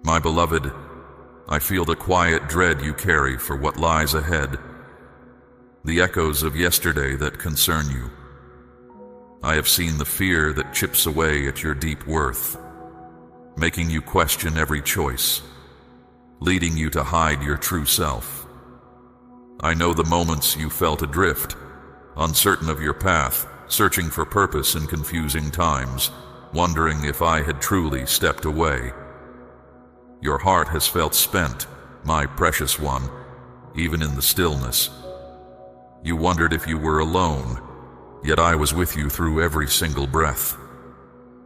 My beloved, I feel the quiet dread you carry for what lies ahead, the echoes of yesterday that concern you. I have seen the fear that chips away at your deep worth, making you question every choice, leading you to hide your true self. I know the moments you felt adrift, uncertain of your path, searching for purpose in confusing times, wondering if I had truly stepped away. Your heart has felt spent, my precious one, even in the stillness. You wondered if you were alone, yet I was with you through every single breath.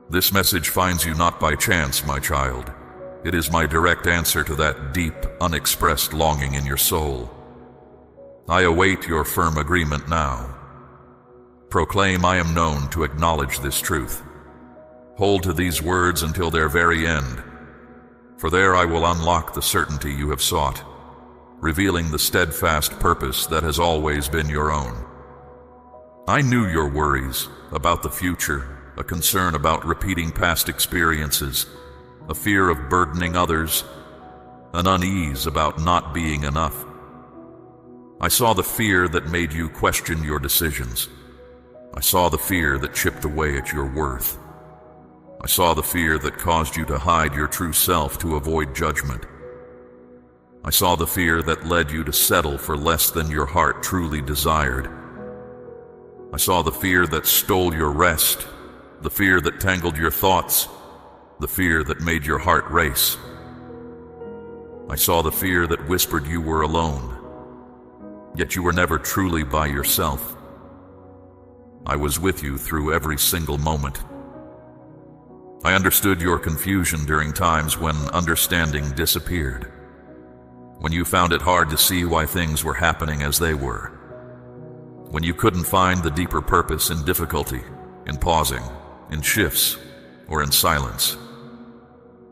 This message finds you not by chance, my child. It is my direct answer to that deep, unexpressed longing in your soul. I await your firm agreement now. Proclaim I am known to acknowledge this truth. Hold to these words until their very end, for there I will unlock the certainty you have sought, revealing the steadfast purpose that has always been your own. I knew your worries about the future, a concern about repeating past experiences, a fear of burdening others, an unease about not being enough. I saw the fear that made you question your decisions. I saw the fear that chipped away at your worth. I saw the fear that caused you to hide your true self to avoid judgment. I saw the fear that led you to settle for less than your heart truly desired. I saw the fear that stole your rest, the fear that tangled your thoughts, the fear that made your heart race. I saw the fear that whispered you were alone, yet you were never truly by yourself. I was with you through every single moment. I understood your confusion during times when understanding disappeared, when you found it hard to see why things were happening as they were, when you couldn't find the deeper purpose in difficulty, in pausing, in shifts, or in silence,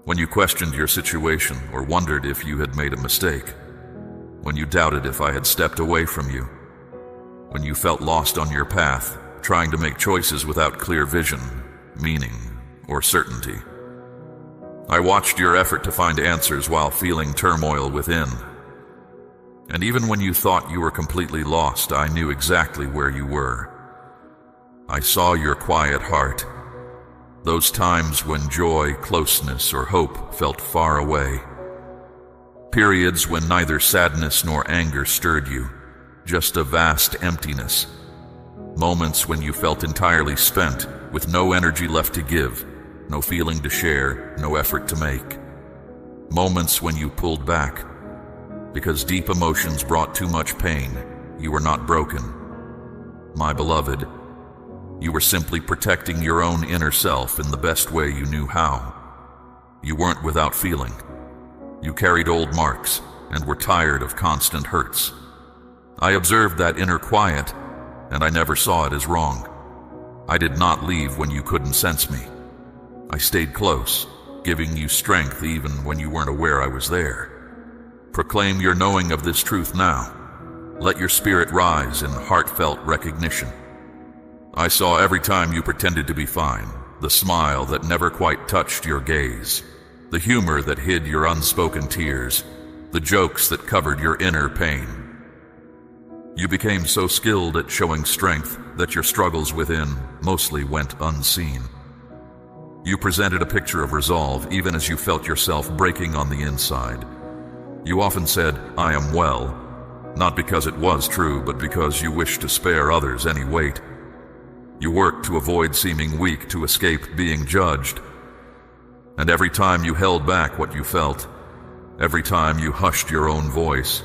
when you questioned your situation or wondered if you had made a mistake, when you doubted if I had stepped away from you, when you felt lost on your path, trying to make choices without clear vision, meaning, or certainty. I watched your effort to find answers while feeling turmoil within. And even when you thought you were completely lost, I knew exactly where you were. I saw your quiet heart, those times when joy, closeness, or hope felt far away. Periods when neither sadness nor anger stirred you, just a vast emptiness. Moments when you felt entirely spent, with no energy left to give, no feeling to share, no effort to make. Moments when you pulled back, because deep emotions brought too much pain. You were not broken, my beloved. You were simply protecting your own inner self in the best way you knew how. You weren't without feeling. You carried old marks and were tired of constant hurts. I observed that inner quiet, and I never saw it as wrong. I did not leave when you couldn't sense me. I stayed close, giving you strength even when you weren't aware I was there. Proclaim your knowing of this truth now. Let your spirit rise in heartfelt recognition. I saw every time you pretended to be fine, the smile that never quite touched your gaze, the humor that hid your unspoken tears, the jokes that covered your inner pain. You became so skilled at showing strength that your struggles within mostly went unseen. You presented a picture of resolve even as you felt yourself breaking on the inside. You often said, "I am well," not because it was true, but because you wished to spare others any weight. You worked to avoid seeming weak, to escape being judged. And every time you held back what you felt, every time you hushed your own voice,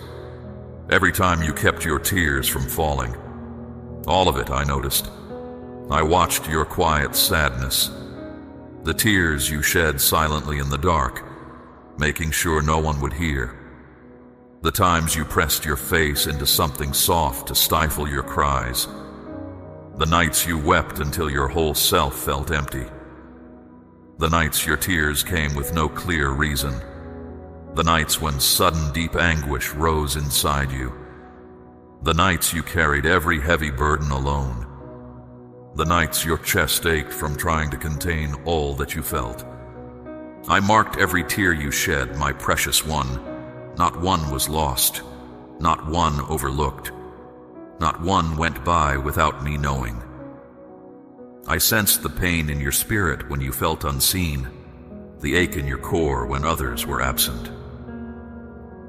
every time you kept your tears from falling, all of it I noticed. I watched your quiet sadness, the tears you shed silently in the dark, making sure no one would hear. The times you pressed your face into something soft to stifle your cries. The nights you wept until your whole self felt empty. The nights your tears came with no clear reason. The nights when sudden deep anguish rose inside you. The nights you carried every heavy burden alone. The nights your chest ached from trying to contain all that you felt. I marked every tear you shed, my precious one. Not one was lost, not one overlooked, not one went by without me knowing. I sensed the pain in your spirit when you felt unseen, the ache in your core when others were absent,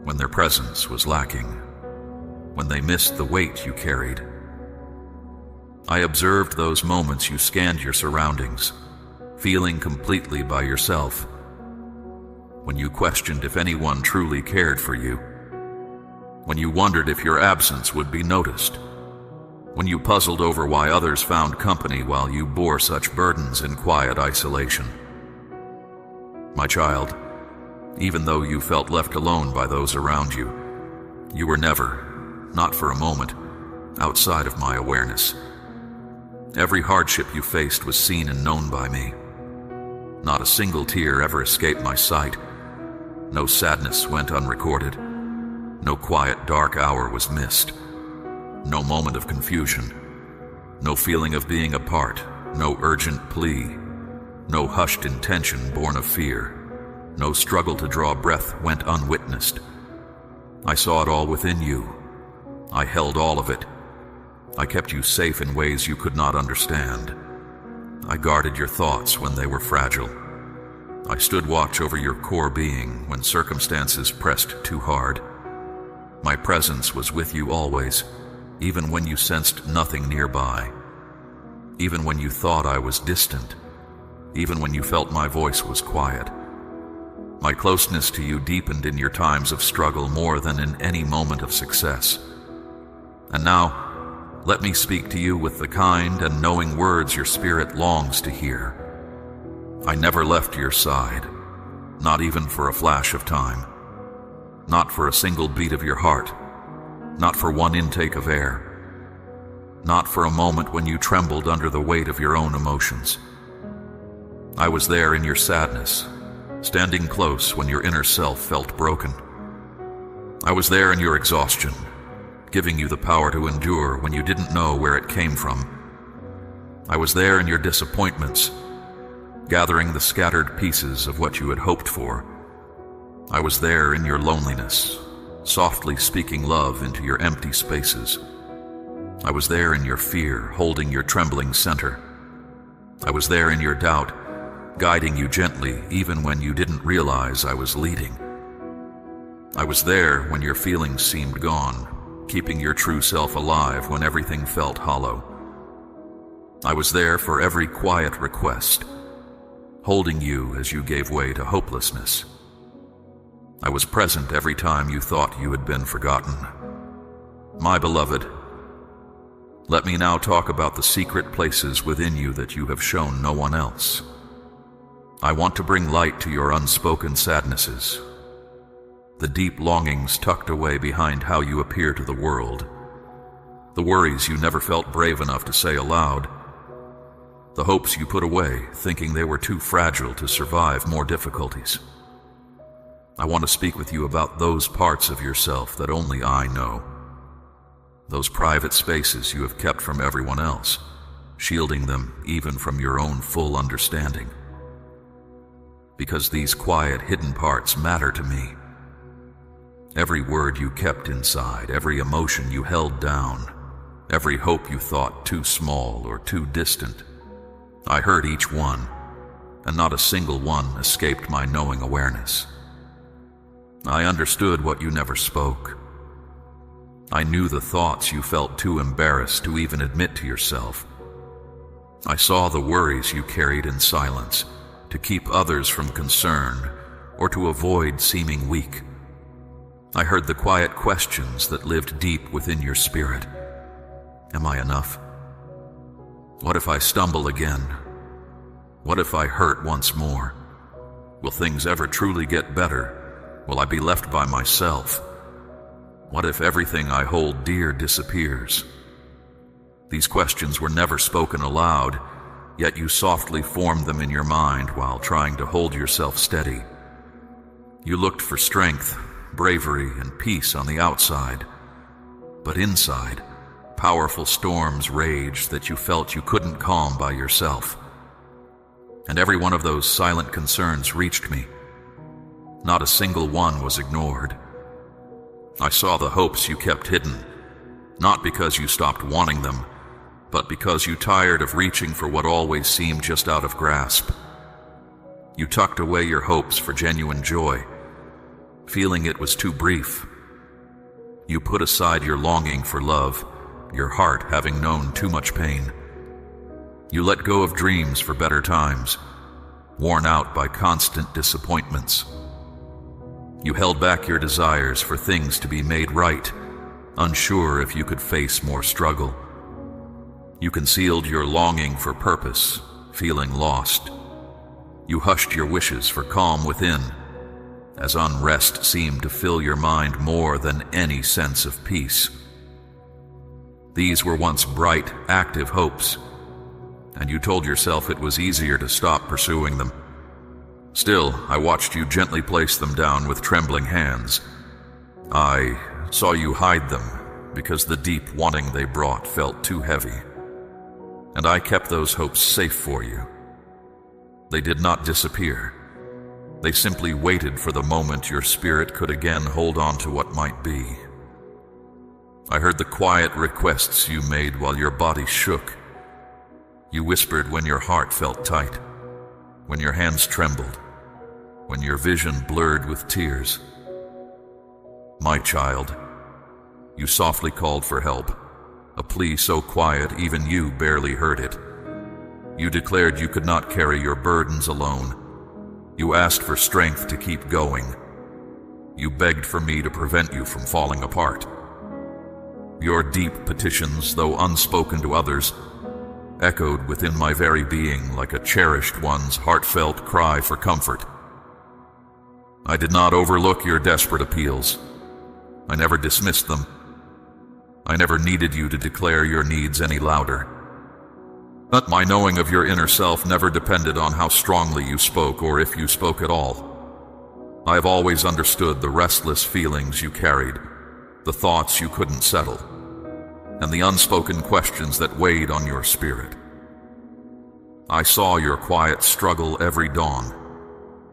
when their presence was lacking, when they missed the weight you carried. I observed those moments you scanned your surroundings, feeling completely by yourself, when you questioned if anyone truly cared for you, when you wondered if your absence would be noticed, when you puzzled over why others found company while you bore such burdens in quiet isolation. My child, even though you felt left alone by those around you, you were never, not for a moment, outside of my awareness. Every hardship you faced was seen and known by me. Not a single tear ever escaped my sight. No sadness went unrecorded. No quiet, dark hour was missed. No moment of confusion. No feeling of being apart. No urgent plea. No hushed intention born of fear. No struggle to draw breath went unwitnessed. I saw it all within you. I held all of it. I kept you safe in ways you could not understand. I guarded your thoughts when they were fragile. I stood watch over your core being when circumstances pressed too hard. My presence was with you always, even when you sensed nothing nearby. Even when you thought I was distant. Even when you felt my voice was quiet. My closeness to you deepened in your times of struggle more than in any moment of success. And now, let me speak to you with the kind and knowing words your spirit longs to hear. I never left your side, not even for a flash of time, not for a single beat of your heart, not for one intake of air, not for a moment when you trembled under the weight of your own emotions. I was there in your sadness, standing close when your inner self felt broken. I was there in your exhaustion, giving you the power to endure when you didn't know where it came from. I was there in your disappointments, gathering the scattered pieces of what you had hoped for. I was there in your loneliness, softly speaking love into your empty spaces. I was there in your fear, holding your trembling center. I was there in your doubt, guiding you gently even when you didn't realize I was leading. I was there when your feelings seemed gone, keeping your true self alive when everything felt hollow. I was there for every quiet request, holding you as you gave way to hopelessness. I was present every time you thought you had been forgotten. My beloved, let me now talk about the secret places within you that you have shown no one else. I want to bring light to your unspoken sadnesses, the deep longings tucked away behind how you appear to the world, the worries you never felt brave enough to say aloud, the hopes you put away, thinking they were too fragile to survive more difficulties. I want to speak with you about those parts of yourself that only I know. Those private spaces you have kept from everyone else, shielding them even from your own full understanding. Because these quiet, hidden parts matter to me. Every word you kept inside, every emotion you held down, every hope you thought too small or too distant, I heard each one, and not a single one escaped my knowing awareness. I understood what you never spoke. I knew the thoughts you felt too embarrassed to even admit to yourself. I saw the worries you carried in silence to keep others from concern or to avoid seeming weak. I heard the quiet questions that lived deep within your spirit. Am I enough? What if I stumble again? What if I hurt once more? Will things ever truly get better? Will I be left by myself? What if everything I hold dear disappears? These questions were never spoken aloud, yet you softly formed them in your mind while trying to hold yourself steady. You looked for strength, bravery, and peace on the outside, but inside, powerful storms raged that you felt you couldn't calm by yourself. and every one of those silent concerns reached me. Not a single one was ignored. I saw the hopes you kept hidden, not because you stopped wanting them, but because you tired of reaching for what always seemed just out of grasp. You tucked away your hopes for genuine joy, feeling it was too brief. You put aside your longing for love, your heart having known too much pain. You let go of dreams for better times, worn out by constant disappointments. You held back your desires for things to be made right, unsure if you could face more struggle. You concealed your longing for purpose, feeling lost. You hushed your wishes for calm within, as unrest seemed to fill your mind more than any sense of peace. These were once bright, active hopes, and you told yourself it was easier to stop pursuing them. Still, I watched you gently place them down with trembling hands. I saw you hide them because the deep wanting they brought felt too heavy. And I kept those hopes safe for you. They did not disappear. They simply waited for the moment your spirit could again hold on to what might be. I heard the quiet requests you made while your body shook. You whispered when your heart felt tight, when your hands trembled, when your vision blurred with tears. My child, you softly called for help, a plea so quiet even you barely heard it. You declared you could not carry your burdens alone. You asked for strength to keep going. You begged for me to prevent you from falling apart. Your deep petitions, though unspoken to others, echoed within my very being like a cherished one's heartfelt cry for comfort. I did not overlook your desperate appeals. I never dismissed them. I never needed you to declare your needs any louder. But my knowing of your inner self never depended on how strongly you spoke or if you spoke at all. I have always understood the restless feelings you carried, the thoughts you couldn't settle, and the unspoken questions that weighed on your spirit. I saw your quiet struggle every dawn,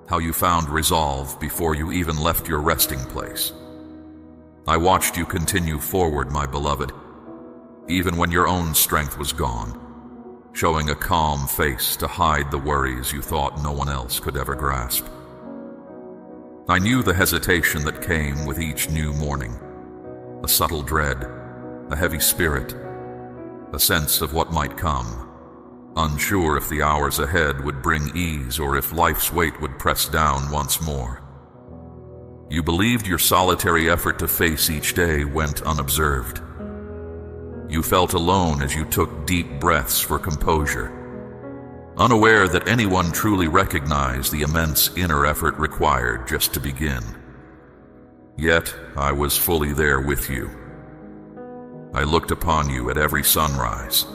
how you found resolve before you even left your resting place. I watched you continue forward, my beloved, even when your own strength was gone, showing a calm face to hide the worries you thought no one else could ever grasp. I knew the hesitation that came with each new morning, a subtle dread, a heavy spirit, a sense of what might come, unsure if the hours ahead would bring ease or if life's weight would press down once more. You believed your solitary effort to face each day went unobserved. You felt alone as you took deep breaths for composure, unaware that anyone truly recognized the immense inner effort required just to begin. Yet I was fully there with you. I looked upon you at every sunrise.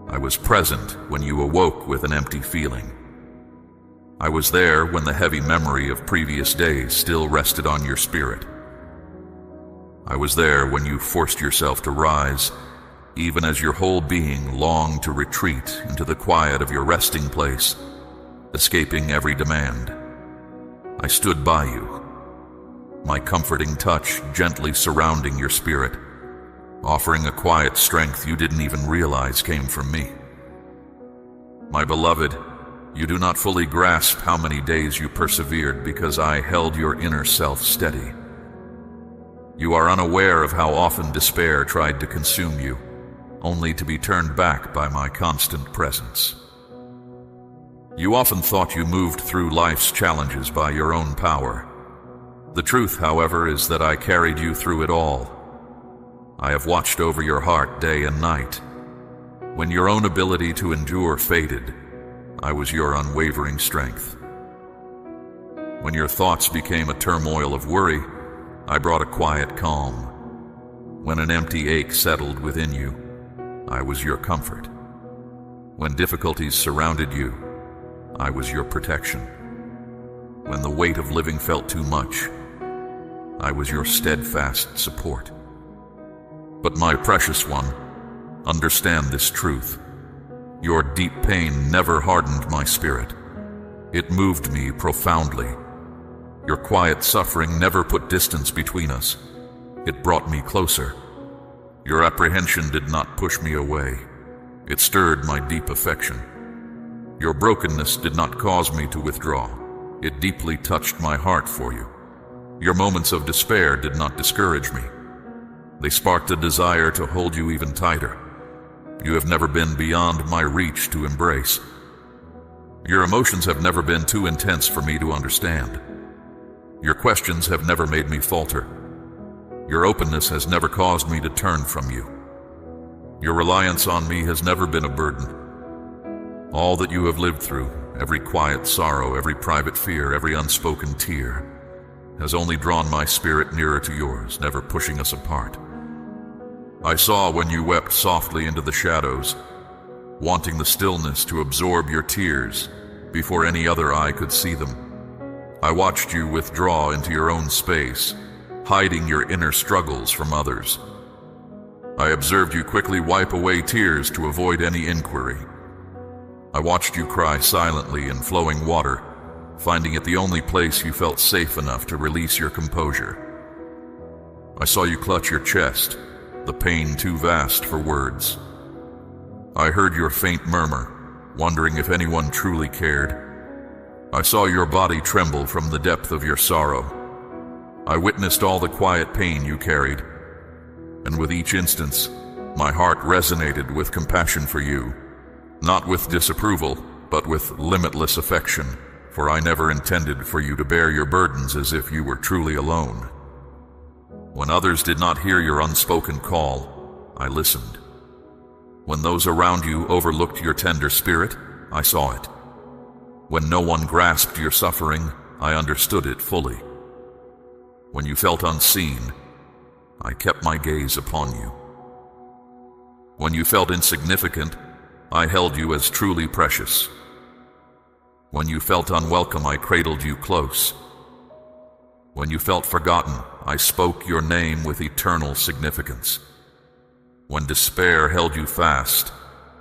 I was present when you awoke with an empty feeling. I was there when the heavy memory of previous days still rested on your spirit. I was there when you forced yourself to rise, even as your whole being longed to retreat into the quiet of your resting place, escaping every demand. I stood by you, my comforting touch gently surrounding your spirit, offering a quiet strength you didn't even realize came from me. My beloved, you do not fully grasp how many days you persevered because I held your inner self steady. You are unaware of how often despair tried to consume you, only to be turned back by my constant presence. You often thought you moved through life's challenges by your own power. The truth, however, is that I carried you through it all. I have watched over your heart day and night. When your own ability to endure faded, I was your unwavering strength. When your thoughts became a turmoil of worry, I brought a quiet calm. When an empty ache settled within you, I was your comfort. When difficulties surrounded you, I was your protection. When the weight of living felt too much, I was your steadfast support. But my precious one, understand this truth. Your deep pain never hardened my spirit. It moved me profoundly. Your quiet suffering never put distance between us. It brought me closer. Your apprehension did not push me away. It stirred my deep affection. Your brokenness did not cause me to withdraw. It deeply touched my heart for you. Your moments of despair did not discourage me. They sparked a desire to hold you even tighter. You have never been beyond my reach to embrace. Your emotions have never been too intense for me to understand. Your questions have never made me falter. Your openness has never caused me to turn from you. Your reliance on me has never been a burden. All that you have lived through, every quiet sorrow, every private fear, every unspoken tear, has only drawn my spirit nearer to yours, never pushing us apart. I saw when you wept softly into the shadows, wanting the stillness to absorb your tears before any other eye could see them. I watched you withdraw into your own space, hiding your inner struggles from others. I observed you quickly wipe away tears to avoid any inquiry. I watched you cry silently in flowing water, finding it the only place you felt safe enough to release your composure. I saw you clutch your chest, the pain too vast for words. I heard your faint murmur, wondering if anyone truly cared. I saw your body tremble from the depth of your sorrow. I witnessed all the quiet pain you carried, and with each instance, my heart resonated with compassion for you, not with disapproval, but with limitless affection, for I never intended for you to bear your burdens as if you were truly alone. When others did not hear your unspoken call, I listened. When those around you overlooked your tender spirit, I saw it. When no one grasped your suffering, I understood it fully. When you felt unseen, I kept my gaze upon you. When you felt insignificant, I held you as truly precious. When you felt unwelcome, I cradled you close. When you felt forgotten, I spoke your name with eternal significance. When despair held you fast,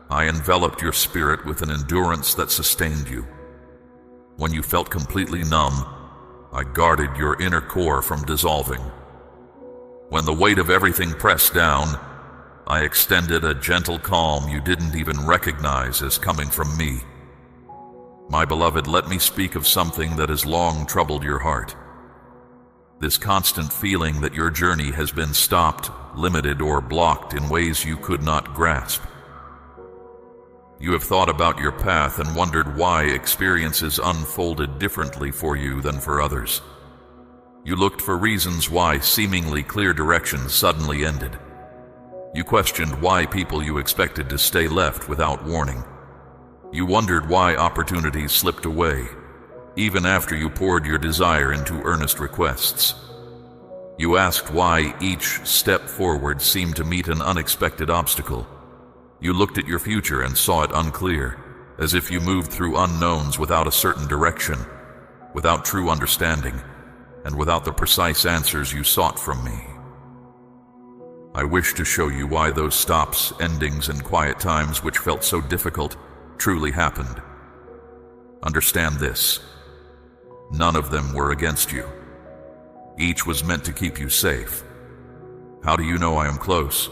I enveloped your spirit with an endurance that sustained you. When you felt completely numb, I guarded your inner core from dissolving. When the weight of everything pressed down, I extended a gentle calm you didn't even recognize as coming from me. My beloved, let me speak of something that has long troubled your heart. This constant feeling that your journey has been stopped, limited, or blocked in ways you could not grasp. You have thought about your path and wondered why experiences unfolded differently for you than for others. You looked for reasons why seemingly clear directions suddenly ended. You questioned why people you expected to stay left without warning. You wondered why opportunities slipped away, even after you poured your desire into earnest requests. You asked why each step forward seemed to meet an unexpected obstacle. You looked at your future and saw it unclear, as if you moved through unknowns without a certain direction, without true understanding, and without the precise answers you sought from me. I wish to show you why those stops, endings, and quiet times which felt so difficult truly happened. Understand this: none of them were against you. Each was meant to keep you safe. How do you know I am close?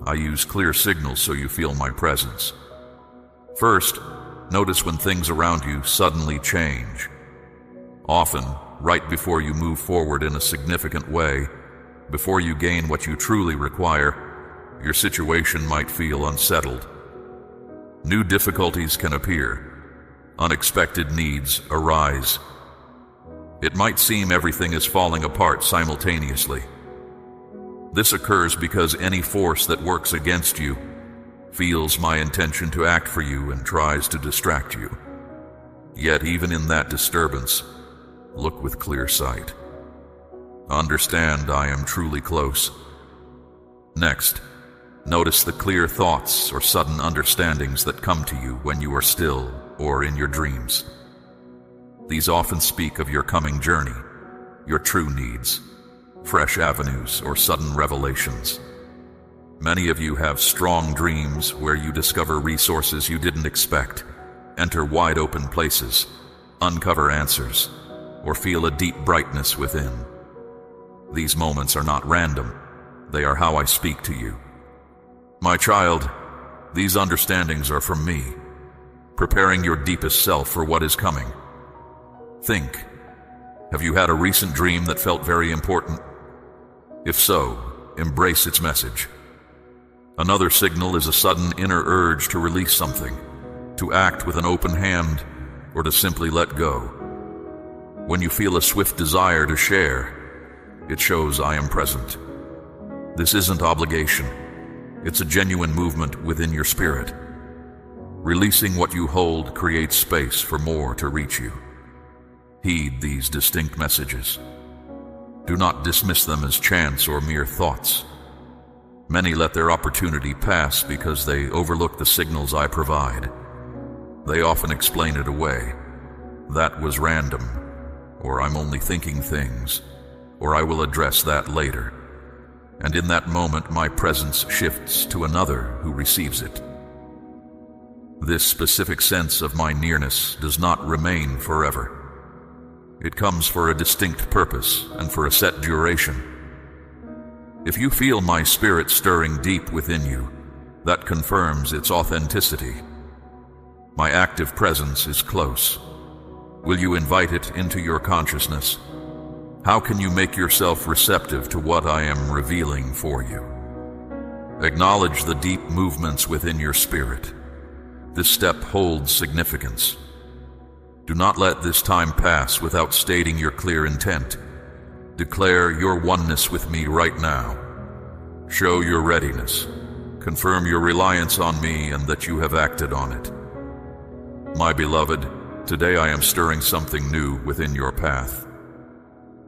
I use clear signals so you feel my presence. First, notice when things around you suddenly change. Often, right before you move forward in a significant way, before you gain what you truly require, your situation might feel unsettled. New difficulties can appear. Unexpected needs arise. It might seem everything is falling apart simultaneously. This occurs because any force that works against you feels my intention to act for you and tries to distract you. Yet even in that disturbance, look with clear sight. Understand I am truly close. Next, notice the clear thoughts or sudden understandings that come to you when you are still or in your dreams. These often speak of your coming journey, your true needs, fresh avenues, or sudden revelations. Many of you have strong dreams where you discover resources you didn't expect, enter wide open places, uncover answers, or feel a deep brightness within. These moments are not random. They are how I speak to you. My child, these understandings are from me, preparing your deepest self for what is coming. Think. Have you had a recent dream that felt very important? If so, embrace its message. Another signal is a sudden inner urge to release something, to act with an open hand, or to simply let go. When you feel a swift desire to share, it shows I am present. This isn't obligation. It's a genuine movement within your spirit. Releasing what you hold creates space for more to reach you. Heed these distinct messages. Do not dismiss them as chance or mere thoughts. Many let their opportunity pass because they overlook the signals I provide. They often explain it away. That was random, or I'm only thinking things, or I will address that later. And in that moment, my presence shifts to another who receives it. This specific sense of my nearness does not remain forever. It comes for a distinct purpose and for a set duration. If you feel my spirit stirring deep within you, that confirms its authenticity. My active presence is close. Will you invite it into your consciousness? How can you make yourself receptive to what I am revealing for you? Acknowledge the deep movements within your spirit. This step holds significance. Do not let this time pass without stating your clear intent. Declare your oneness with me right now. Show your readiness. Confirm your reliance on me and that you have acted on it. My beloved, today I am stirring something new within your path.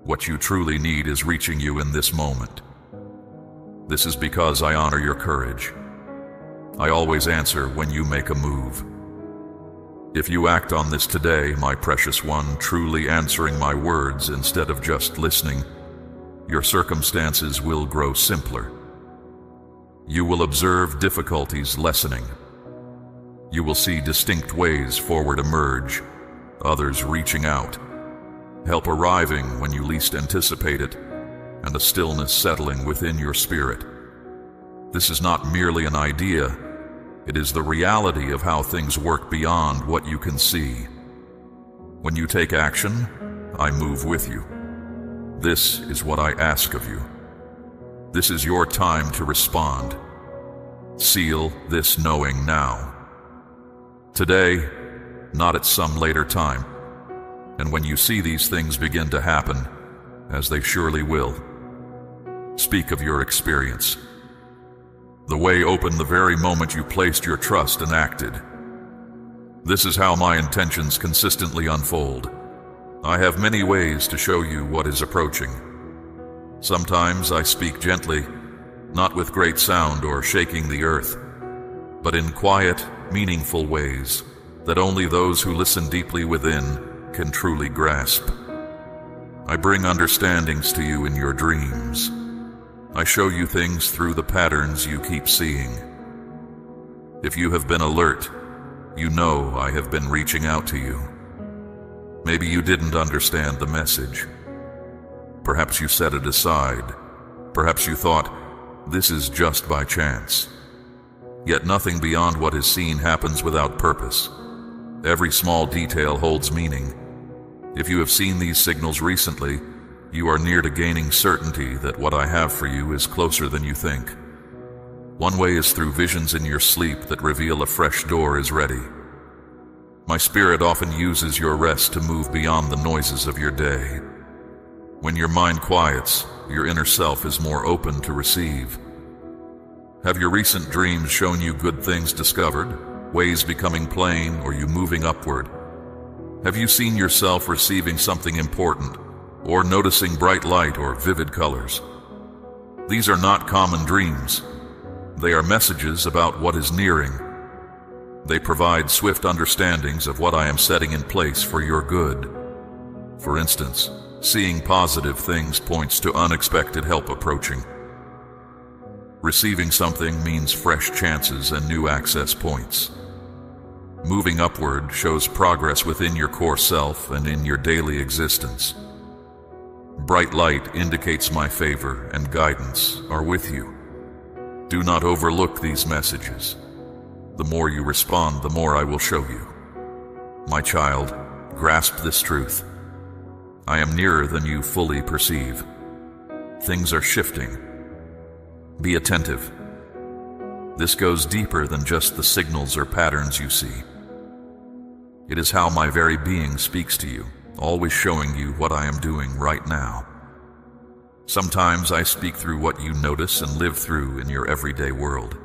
What you truly need is reaching you in this moment. This is because I honor your courage. I always answer when you make a move. If you act on this today, my precious one, truly answering my words instead of just listening, your circumstances will grow simpler. You will observe difficulties lessening. You will see distinct ways forward emerge, others reaching out, help arriving when you least anticipate it, and a stillness settling within your spirit. This is not merely an idea. It is the reality of how things work beyond what you can see. When you take action, I move with you. This is what I ask of you. This is your time to respond. Seal this knowing now. Today, not at some later time. And when you see these things begin to happen, as they surely will, speak of your experience. The way opened the very moment you placed your trust and acted. This is how my intentions consistently unfold. I have many ways to show you what is approaching. Sometimes I speak gently, not with great sound or shaking the earth, but in quiet, meaningful ways that only those who listen deeply within can truly grasp. I bring understandings to you in your dreams. I show you things through the patterns you keep seeing. If you have been alert, you know I have been reaching out to you. Maybe you didn't understand the message. Perhaps you set it aside. Perhaps you thought, this is just by chance. Yet nothing beyond what is seen happens without purpose. Every small detail holds meaning. If you have seen these signals recently, you are near to gaining certainty that what I have for you is closer than you think. One way is through visions in your sleep that reveal a fresh door is ready. My spirit often uses your rest to move beyond the noises of your day. When your mind quiets, your inner self is more open to receive. Have your recent dreams shown you good things discovered, ways becoming plain, or you moving upward? Have you seen yourself receiving something important, or noticing bright light or vivid colors? These are not common dreams. They are messages about what is nearing. They provide swift understandings of what I am setting in place for your good. For instance, seeing positive things points to unexpected help approaching. Receiving something means fresh chances and new access points. Moving upward shows progress within your core self and in your daily existence. Bright light indicates my favor and guidance are with you. Do not overlook these messages. The more you respond, the more I will show you. My child, grasp this truth. I am nearer than you fully perceive. Things are shifting. Be attentive. This goes deeper than just the signals or patterns you see. It is how my very being speaks to you, always showing you what I am doing right now. Sometimes I speak through what you notice and live through in your everyday world.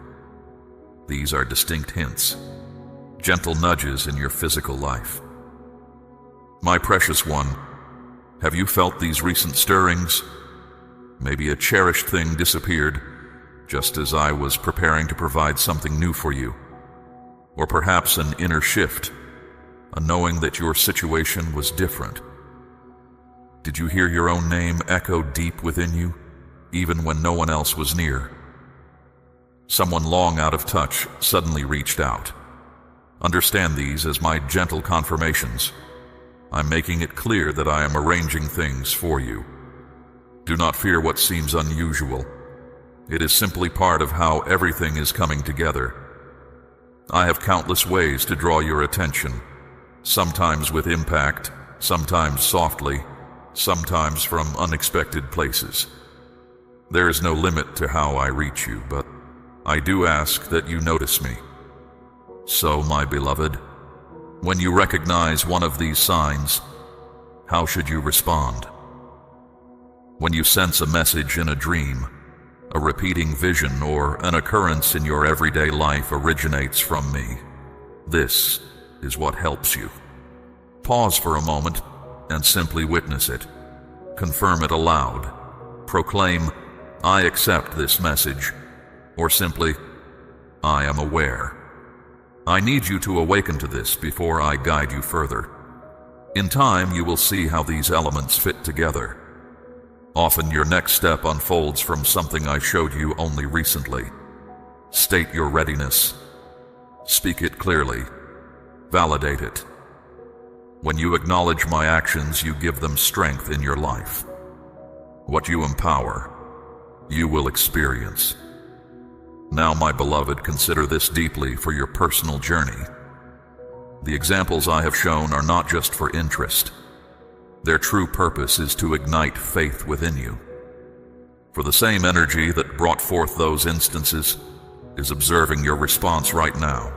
These are distinct hints, gentle nudges in your physical life. My precious one, have you felt these recent stirrings? Maybe a cherished thing disappeared, just as I was preparing to provide something new for you. Or perhaps an inner shift, a knowing that your situation was different. Did you hear your own name echo deep within you, even when no one else was near? Someone long out of touch suddenly reached out. Understand these as my gentle confirmations. I'm making it clear that I am arranging things for you. Do not fear what seems unusual. It is simply part of how everything is coming together. I have countless ways to draw your attention, sometimes with impact, sometimes softly, sometimes from unexpected places. There is no limit to how I reach you, but I do ask that you notice me. So, my beloved, when you recognize one of these signs, how should you respond? When you sense a message in a dream, a repeating vision, or an occurrence in your everyday life originates from me, this is what helps you. Pause for a moment and simply witness it. Confirm it aloud. Proclaim, I accept this message, or simply, I am aware. I need you to awaken to this before I guide you further. In time, you will see how these elements fit together. Often your next step unfolds from something I showed you only recently. State your readiness. Speak it clearly. Validate it. When you acknowledge my actions, you give them strength in your life. What you empower, you will experience. Now, my beloved, consider this deeply for your personal journey. The examples I have shown are not just for interest. Their true purpose is to ignite faith within you. For the same energy that brought forth those instances is observing your response right now.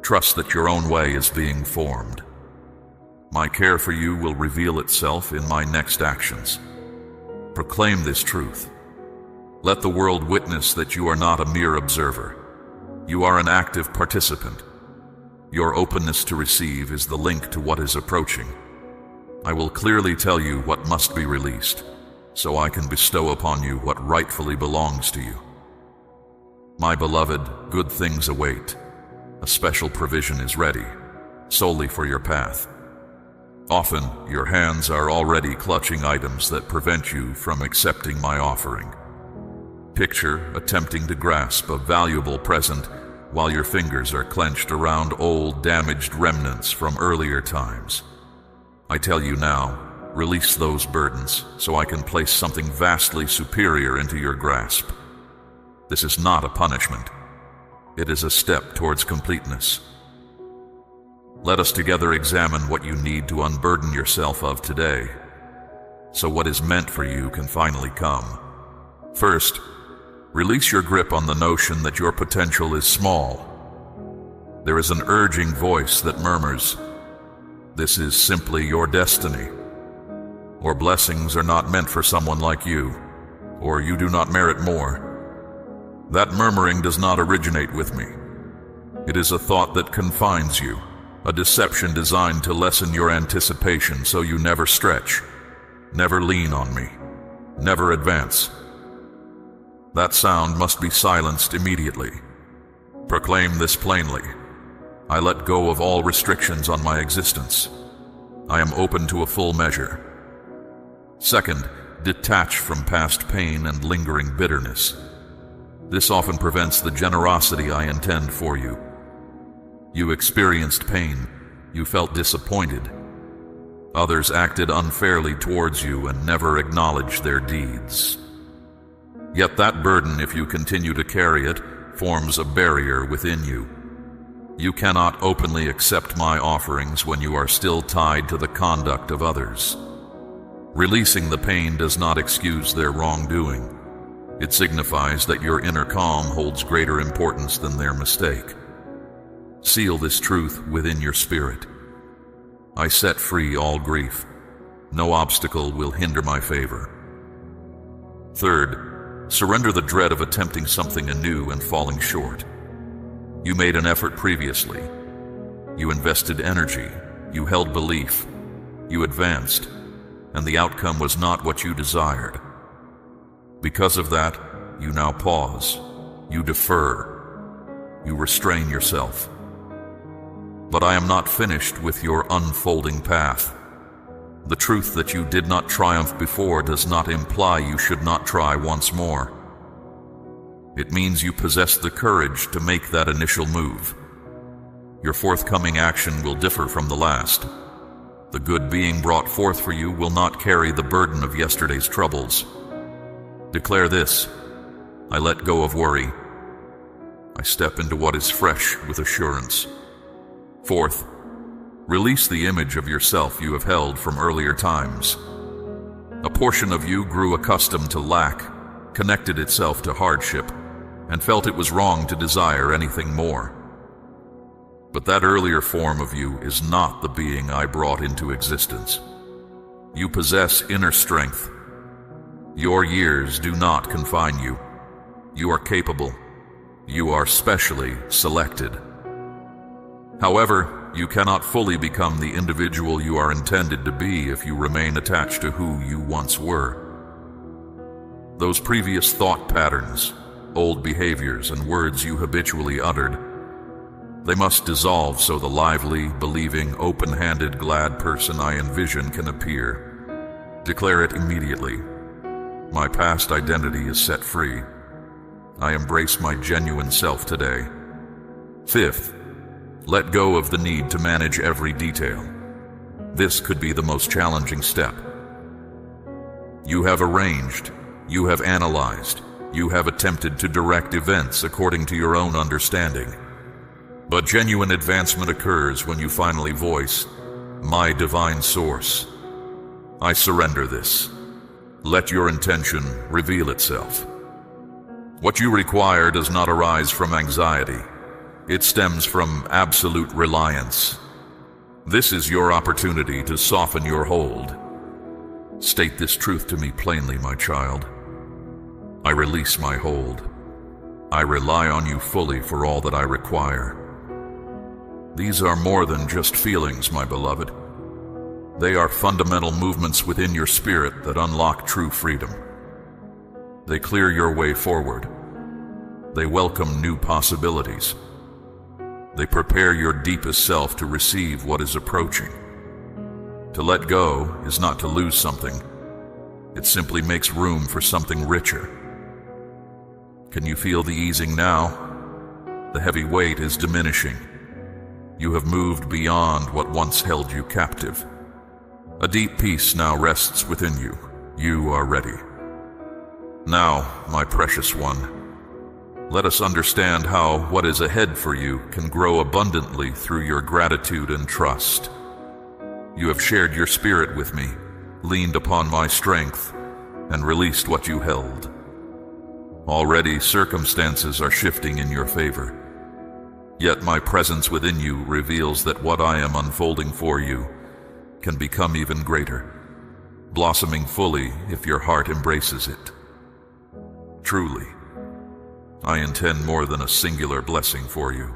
Trust that your own way is being formed. My care for you will reveal itself in my next actions. Proclaim this truth. Let the world witness that you are not a mere observer. You are an active participant. Your openness to receive is the link to what is approaching. I will clearly tell you what must be released, so I can bestow upon you what rightfully belongs to you. My beloved, good things await. A special provision is ready, solely for your path. Often, your hands are already clutching items that prevent you from accepting my offering. Picture attempting to grasp a valuable present while your fingers are clenched around old, damaged remnants from earlier times. I tell you now, release those burdens so I can place something vastly superior into your grasp. This is not a punishment. It is a step towards completeness. Let us together examine what you need to unburden yourself of today, so what is meant for you can finally come. First, release your grip on the notion that your potential is small. There is an urging voice that murmurs, "This is simply your destiny," or "Blessings are not meant for someone like you," or "You do not merit more." That murmuring does not originate with me. It is a thought that confines you, a deception designed to lessen your anticipation so you never stretch, never lean on me, never advance. That sound must be silenced immediately. Proclaim this plainly. I let go of all restrictions on my existence. I am open to a full measure. Second, detach from past pain and lingering bitterness. This often prevents the generosity I intend for you. You experienced pain. You felt disappointed. Others acted unfairly towards you and never acknowledged their deeds. Yet that burden, if you continue to carry it, forms a barrier within you. You cannot openly accept my offerings when you are still tied to the conduct of others. Releasing the pain does not excuse their wrongdoing. It signifies that your inner calm holds greater importance than their mistake. Seal this truth within your spirit. I set free all grief. No obstacle will hinder my favor. Third, surrender the dread of attempting something anew and falling short. You made an effort previously. You invested energy. You held belief. You advanced, and the outcome was not what you desired. Because of that, you now pause. You defer. You restrain yourself. But I am not finished with your unfolding path. The truth that you did not triumph before does not imply you should not try once more. It means you possess the courage to make that initial move. Your forthcoming action will differ from the last. The good being brought forth for you will not carry the burden of yesterday's troubles. Declare this: I let go of worry. I step into what is fresh with assurance. Fourth, release the image of yourself you have held from earlier times. A portion of you grew accustomed to lack, connected itself to hardship, and felt it was wrong to desire anything more. But that earlier form of you is not the being I brought into existence. You possess inner strength. Your years do not confine you. You are capable. You are specially selected. However, you cannot fully become the individual you are intended to be if you remain attached to who you once were. Those previous thought patterns, old behaviors, and words you habitually uttered, they must dissolve so the lively, believing, open-handed, glad person I envision can appear. Declare it immediately. My past identity is set free. I embrace my genuine self today. Fifth, let go of the need to manage every detail. This could be the most challenging step. You have arranged, you have analyzed, you have attempted to direct events according to your own understanding. But genuine advancement occurs when you finally voice, my divine source. I surrender this. Let your intention reveal itself. What you require does not arise from anxiety. It stems from absolute reliance. This is your opportunity to soften your hold. State this truth to me plainly, my child. I release my hold. I rely on you fully for all that I require. These are more than just feelings, my beloved. They are fundamental movements within your spirit that unlock true freedom. They clear your way forward. They welcome new possibilities. They prepare your deepest self to receive what is approaching. To let go is not to lose something. It simply makes room for something richer. Can you feel the easing now? The heavy weight is diminishing. You have moved beyond what once held you captive. A deep peace now rests within you. You are ready. Now, my precious one, let us understand how what is ahead for you can grow abundantly through your gratitude and trust. You have shared your spirit with me, leaned upon my strength, and released what you held. Already circumstances are shifting in your favor. Yet my presence within you reveals that what I am unfolding for you can become even greater, blossoming fully if your heart embraces it. Truly, I intend more than a singular blessing for you.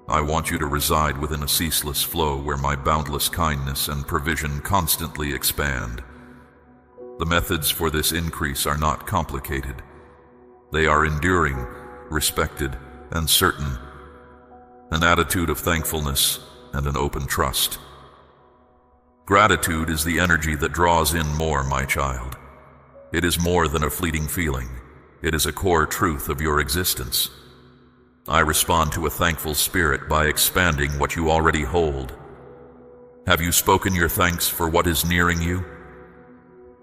I want you to reside within a ceaseless flow where my boundless kindness and provision constantly expand. The methods for this increase are not complicated. They are enduring, respected, and certain. An attitude of thankfulness and an open trust. Gratitude is the energy that draws in more, my child. It is more than a fleeting feeling. It is a core truth of your existence. I respond to a thankful spirit by expanding what you already hold. Have you spoken your thanks for what is nearing you?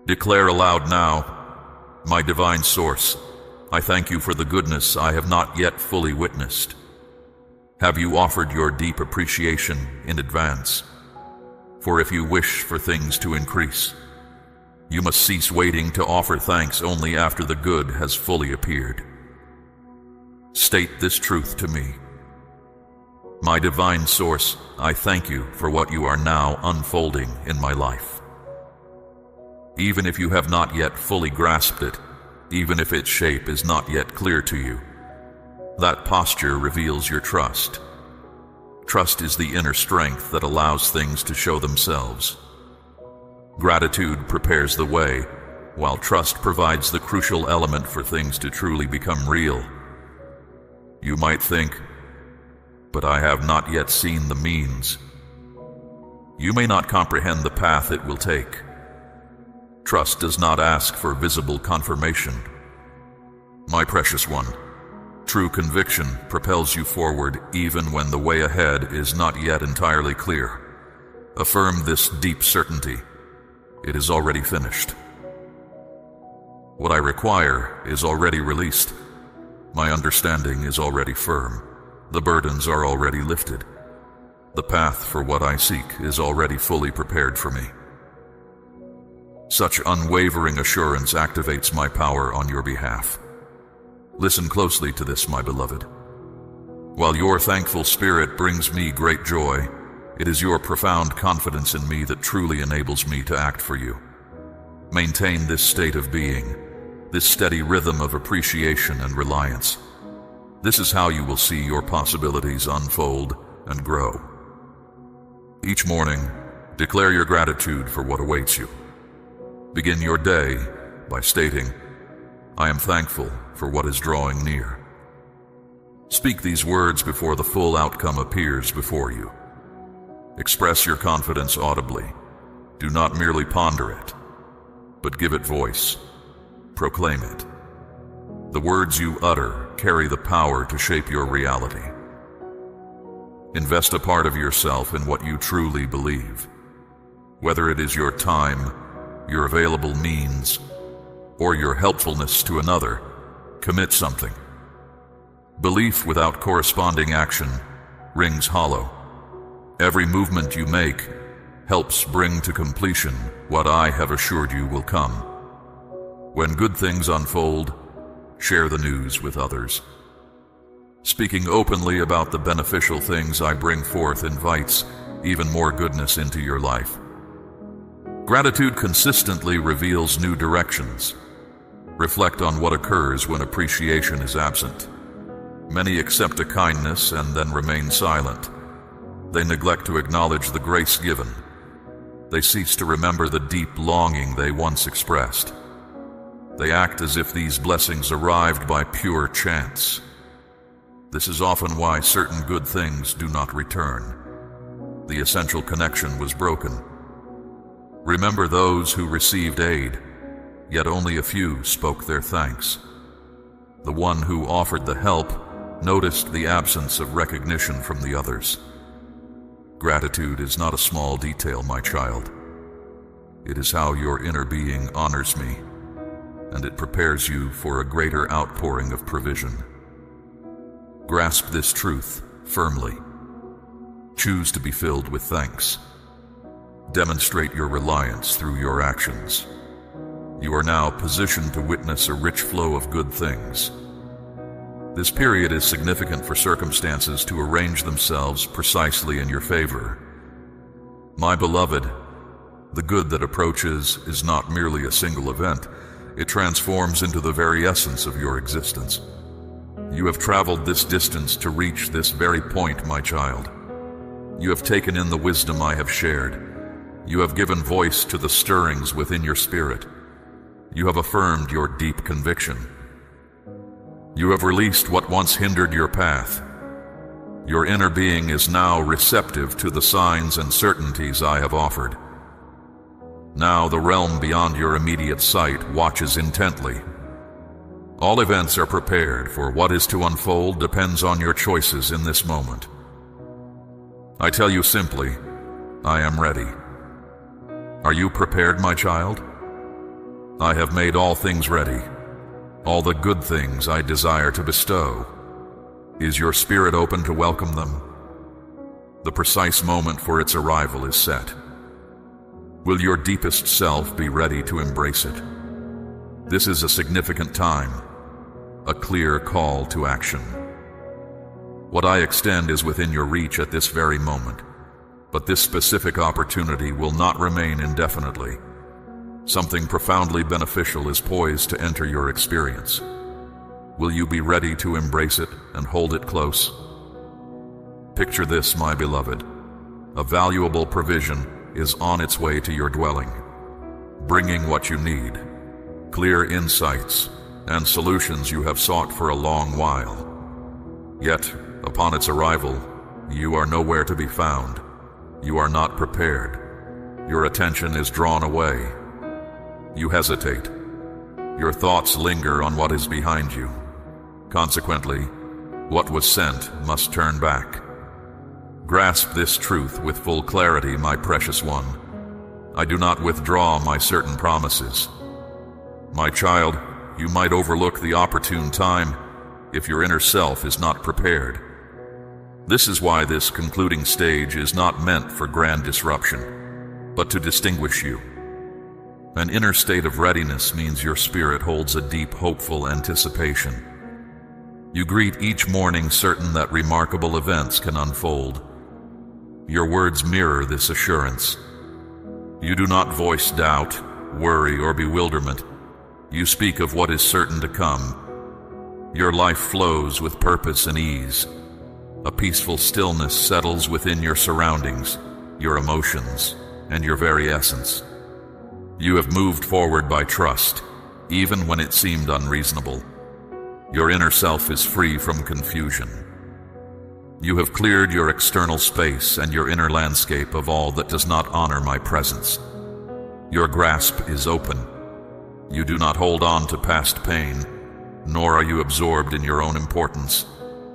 Declare aloud now, my divine source, I thank you for the goodness I have not yet fully witnessed. Have you offered your deep appreciation in advance? For if you wish for things to increase, you must cease waiting to offer thanks only after the good has fully appeared. State this truth to me. My divine source, I thank you for what you are now unfolding in my life. Even if you have not yet fully grasped it, even if its shape is not yet clear to you, that posture reveals your trust. Trust is the inner strength that allows things to show themselves. Gratitude prepares the way, while trust provides the crucial element for things to truly become real. You might think, but I have not yet seen the means. You may not comprehend the path it will take. Trust does not ask for visible confirmation. My precious one, true conviction propels you forward even when the way ahead is not yet entirely clear. Affirm this deep certainty. It is already finished. What I require is already released. My understanding is already firm. The burdens are already lifted. The path for what I seek is already fully prepared for me. Such unwavering assurance activates my power on your behalf. Listen closely to this, my beloved. While your thankful spirit brings me great joy, it is your profound confidence in me that truly enables me to act for you. Maintain this state of being, this steady rhythm of appreciation and reliance. This is how you will see your possibilities unfold and grow. Each morning, declare your gratitude for what awaits you. Begin your day by stating, I am thankful for what is drawing near. Speak these words before the full outcome appears before you. Express your confidence audibly. Do not merely ponder it, but give it voice. Proclaim it. The words you utter carry the power to shape your reality. Invest a part of yourself in what you truly believe. Whether it is your time, your available means, or your helpfulness to another, commit something. Belief without corresponding action rings hollow. Every movement you make helps bring to completion what I have assured you will come. When good things unfold, share the news with others. Speaking openly about the beneficial things I bring forth invites even more goodness into your life. Gratitude consistently reveals new directions. Reflect on what occurs when appreciation is absent. Many accept a kindness and then remain silent. They neglect to acknowledge the grace given. They cease to remember the deep longing they once expressed. They act as if these blessings arrived by pure chance. This is often why certain good things do not return. The essential connection was broken. Remember those who received aid, yet only a few spoke their thanks. The one who offered the help noticed the absence of recognition from the others. Gratitude is not a small detail, my child. It is how your inner being honors me, and it prepares you for a greater outpouring of provision. Grasp this truth firmly. Choose to be filled with thanks. Demonstrate your reliance through your actions. You are now positioned to witness a rich flow of good things. This period is significant for circumstances to arrange themselves precisely in your favor. My beloved, the good that approaches is not merely a single event. It transforms into the very essence of your existence. You have traveled this distance to reach this very point, my child. You have taken in the wisdom I have shared. You have given voice to the stirrings within your spirit. You have affirmed your deep conviction. You have released what once hindered your path. Your inner being is now receptive to the signs and certainties I have offered. Now the realm beyond your immediate sight watches intently. All events are prepared, for what is to unfold depends on your choices in this moment. I tell you simply, I am ready. Are you prepared, my child? I have made all things ready, all the good things I desire to bestow. Is your spirit open to welcome them? The precise moment for its arrival is set. Will your deepest self be ready to embrace it? This is a significant time, a clear call to action. What I extend is within your reach at this very moment, but this specific opportunity will not remain indefinitely. Something profoundly beneficial is poised to enter your experience. Will you be ready to embrace it and hold it close? Picture this, my beloved. A valuable provision is on its way to your dwelling, bringing what you need, clear insights and solutions you have sought for a long while. Yet, upon its arrival, you are nowhere to be found. You are not prepared. Your attention is drawn away. You hesitate. Your thoughts linger on what is behind you. Consequently, what was sent must turn back. Grasp this truth with full clarity, my precious one. I do not withdraw my certain promises. My child, you might overlook the opportune time if your inner self is not prepared. This is why this concluding stage is not meant for grand disruption, but to distinguish you. An inner state of readiness means your spirit holds a deep, hopeful anticipation. You greet each morning certain that remarkable events can unfold. Your words mirror this assurance. You do not voice doubt, worry, or bewilderment. You speak of what is certain to come. Your life flows with purpose and ease. A peaceful stillness settles within your surroundings, your emotions, and your very essence. You have moved forward by trust, even when it seemed unreasonable. Your inner self is free from confusion. You have cleared your external space and your inner landscape of all that does not honor my presence. Your grasp is open. You do not hold on to past pain, nor are you absorbed in your own importance,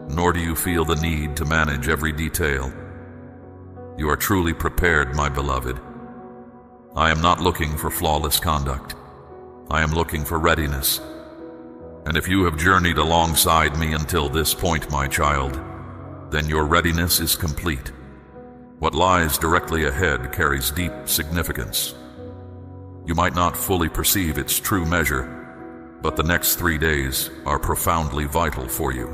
nor do you feel the need to manage every detail. You are truly prepared, my beloved. I am not looking for flawless conduct. I am looking for readiness. And if you have journeyed alongside me until this point, my child, then your readiness is complete. What lies directly ahead carries deep significance. You might not fully perceive its true measure, but the next 3 days are profoundly vital for you.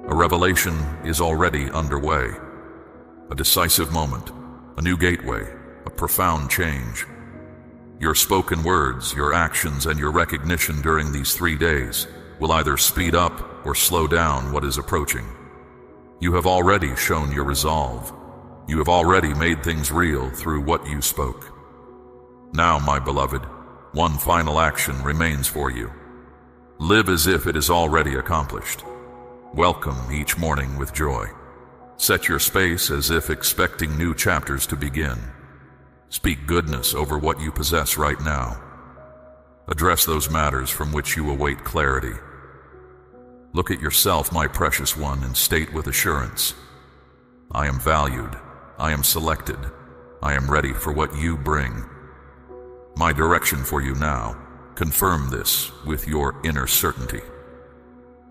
A revelation is already underway, a decisive moment, a new gateway, a profound change. Your spoken words, your actions, and your recognition during these 3 days will either speed up or slow down what is approaching. You have already shown your resolve. You have already made things real through what you spoke. Now, my beloved, one final action remains for you. Live as if it is already accomplished. Welcome each morning with joy. Set your space as if expecting new chapters to begin. Speak goodness over what you possess right now. Address those matters from which you await clarity. Look at yourself, my precious one, and state with assurance, I am valued, I am selected, I am ready for what you bring. My direction for you now, confirm this with your inner certainty.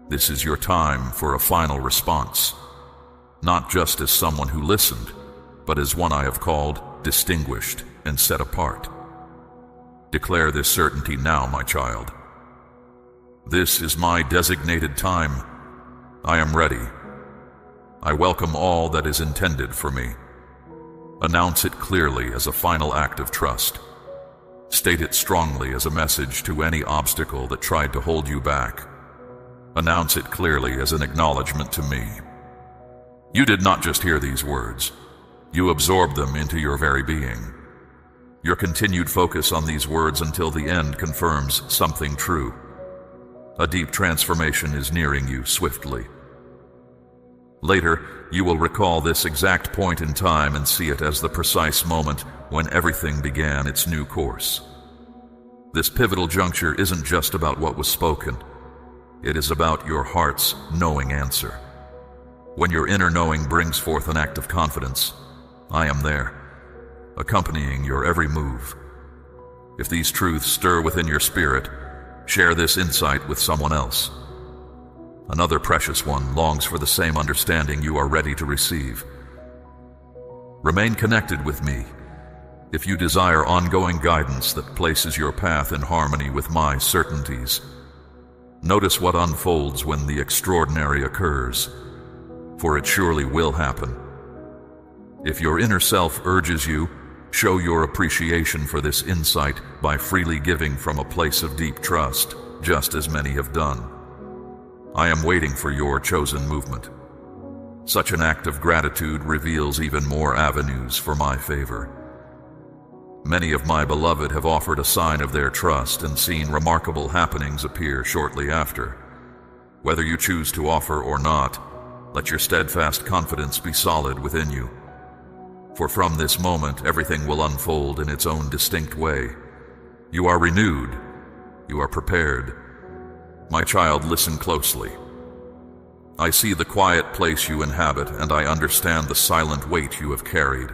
This is your time for a final response, not just as someone who listened, but as one I have called distinguished and set apart. Declare this certainty now, my child. This is my designated time. I am ready. I welcome all that is intended for me. Announce it clearly as a final act of trust. State it strongly as a message to any obstacle that tried to hold you back. Announce it clearly as an acknowledgement to me. You did not just hear these words. You absorbed them into your very being. Your continued focus on these words until the end confirms something true. A deep transformation is nearing you swiftly. Later, you will recall this exact point in time and see it as the precise moment when everything began its new course. This pivotal juncture isn't just about what was spoken, It is about your heart's knowing answer. When your inner knowing brings forth an act of confidence, I am there, accompanying your every move. If these truths stir within your spirit, share this insight with someone else. Another precious one longs for the same understanding you are ready to receive. Remain connected with me if you desire ongoing guidance that places your path in harmony with my certainties. Notice what unfolds when the extraordinary occurs, for it surely will happen. If your inner self urges you, show your appreciation for this insight by freely giving from a place of deep trust, just as many have done. I am waiting for your chosen movement. Such an act of gratitude reveals even more avenues for my favor. Many of my beloved have offered a sign of their trust and seen remarkable happenings appear shortly after. Whether you choose to offer or not, let your steadfast confidence be solid within you. For from this moment, everything will unfold in its own distinct way. You are renewed. You are prepared. My child, listen closely. I see the quiet place you inhabit, and I understand the silent weight you have carried.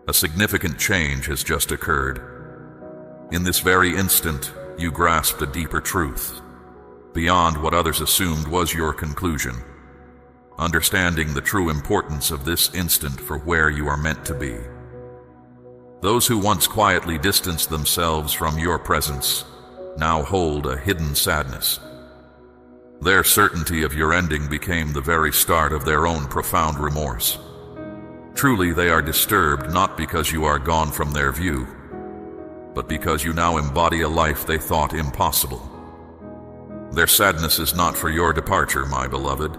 A significant change has just occurred. In this very instant, you grasped a deeper truth, beyond what others assumed was your conclusion. Understanding the true importance of this instant for where you are meant to be. Those who once quietly distanced themselves from your presence now hold a hidden sadness. Their certainty of your ending became the very start of their own profound remorse. Truly, they are disturbed not because you are gone from their view, but because you now embody a life they thought impossible. Their sadness is not for your departure, my beloved,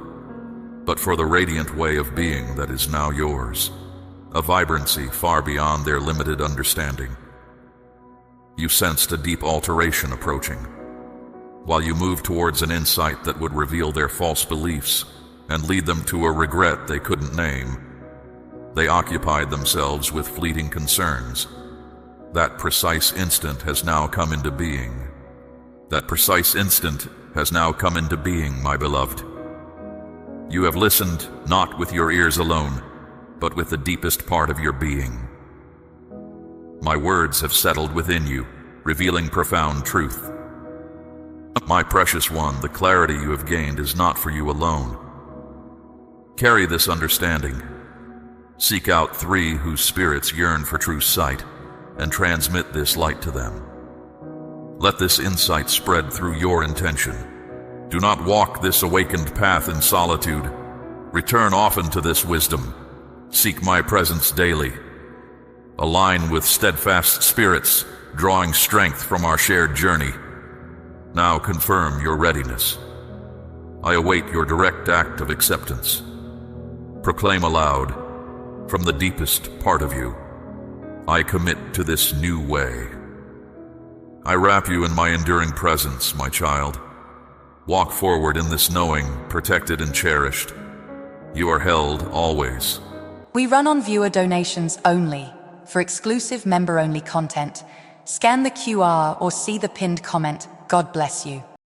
but for the radiant way of being that is now yours, a vibrancy far beyond their limited understanding. You sensed a deep alteration approaching, while you moved towards an insight that would reveal their false beliefs and lead them to a regret they couldn't name. They occupied themselves with fleeting concerns. That precise instant has now come into being. That precise instant has now come into being, my beloved. You have listened not with your ears alone, but with the deepest part of your being. My words have settled within you, revealing profound truth. My precious one, the clarity you have gained is not for you alone. Carry this understanding. Seek out 3 whose spirits yearn for true sight, and transmit this light to them. Let this insight spread through your intention. Do not walk this awakened path in solitude. Return often to this wisdom. Seek my presence daily. Align with steadfast spirits, drawing strength from our shared journey. Now confirm your readiness. I await your direct act of acceptance. Proclaim aloud, from the deepest part of you, I commit to this new way. I wrap you in my enduring presence, my child. Walk forward in this knowing, protected and cherished. You are held always. We run on viewer donations only. For exclusive member-only content, scan the QR or see the pinned comment. God bless you.